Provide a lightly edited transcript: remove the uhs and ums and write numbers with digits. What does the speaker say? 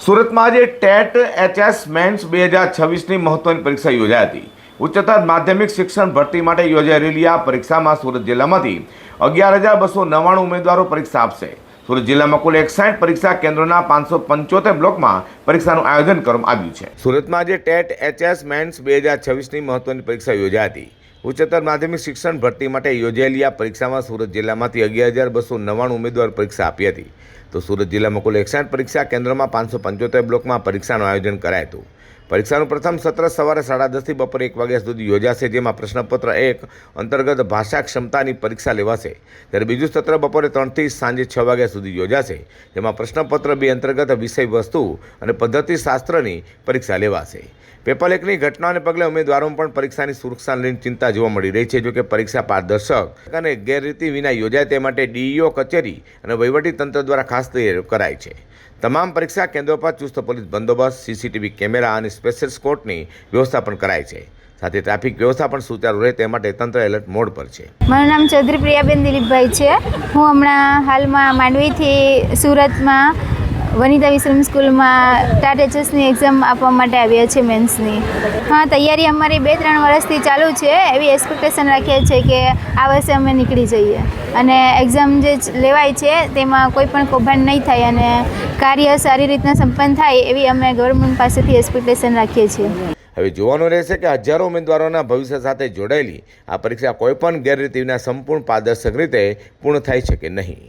સુરતમાં આજે TET HS men's 2026ની મહત્વની પરીક્ષા યોજાઈ હતી। ઉચ્ચતર માધ્યમિક શિક્ષણ ભરતી માટે યોજાઈ રહેલી આ પરીક્ષામાં સુરત જિલ્લામાંથી 11,299 ઉમેદવારો પરીક્ષા આપશે। સુરત જિલ્લામાં કુલ 61 પરીક્ષા કેન્દ્રોના 575 બ્લોકમાં પરીક્ષાનું આયોજન કરવામાં આવ્યું છે। સુરતમાં આજે ટેટ એચએસ મેન્સ 2026ની મહત્વની પરીક્ષા યોજાઈ હતી। ઉચ્ચતર માધ્યમિક શિક્ષણ ભરતી માટે યોજાયેલી આ પરીક્ષામાં સુરત જિલ્લામાંથી 11,299 ઉમેદવાર પરીક્ષા આપી હતી। તો સુરત જિલ્લામાં કુલ 61 પરીક્ષા કેન્દ્રોમાં 575 બ્લોકમાં પરીક્ષાનું આયોજન કરાયું હતું। પરીક્ષાનું પ્રથમ સત્ર સવારે 10:30 થી બપોરે 1 વાગ્યા સુધી યોજાશે, જેમાં પ્રશ્નપત્ર 1 અંતર્ગત ભાષા ક્ષમતાની પરીક્ષા લેવાશે, ત્યારે બીજું સત્ર બપોરે 3 થી સાંજે 6 વાગ્યા સુધી યોજાશે, જેમાં પ્રશ્નપત્ર 2 અંતર્ગત વિષય વસ્તુ અને પદ્ધતિશાસ્ત્રની પરીક્ષા લેવાશે। પેપર લીકની ઘટનાને પગલે ઉમેદવારોમાં પણ પરીક્ષાની સુરક્ષાને લઈને ચિંતા જોવા મળી રહી છે। જોકે પરીક્ષા પારદર્શક અને ગેરરીતિ વિના યોજાય તે માટે ડીઈઓ કચેરી અને વહીવટીતંત્ર દ્વારા ખાસ તૈયારીઓ કરાઈ છે। તમામ પરીક્ષા કેન્દ્રો પર ચુસ્ત પોલીસ બંદોબસ્ત, સીસીટીવી કેમેરા અને સ્પેશિયલ સ્કોટની વ્યવસ્થા પણ કરાઈ છે। સાથે ટ્રાફિક વ્યવસ્થા પણ સુચારુ રહે તે માટે તંત્ર એલર્ટ મોડ પર છે। મારું નામ ચૌધરી પ્રિયાબેન દિલીપભાઈ છે। હું હમણાં હાલમાં માંડવીથી સુરતમાં વનિતા વિશ્રમ સ્કૂલમાં ટાટ એચએસની એક્ઝામ આપવા માટે આવ્યા છે મેન્સની। હા, તૈયારી અમારી 2-3 વર્ષથી ચાલુ છે। એવી એક્સપેક્ટેશન રાખીએ છીએ કે આ વર્ષે અમે નીકળી જઈએ અને એક્ઝામ જે લેવાય છે તેમાં કોઈ પણ કૌભાંડ નહીં થાય અને કાર્ય સારી રીતના સંપન્ન થાય એવી અમે ગવર્મેન્ટ પાસેથી એક્સપેક્ટેશન રાખીએ છીએ। હવે જોવાનું રહેશે કે હજારો ઉમેદવારોના ભવિષ્ય સાથે જોડાયેલી આ પરીક્ષા કોઈપણ ગેરરીતિ વિના સંપૂર્ણ પારદર્શક રીતે પૂર્ણ થાય છે કે નહીં।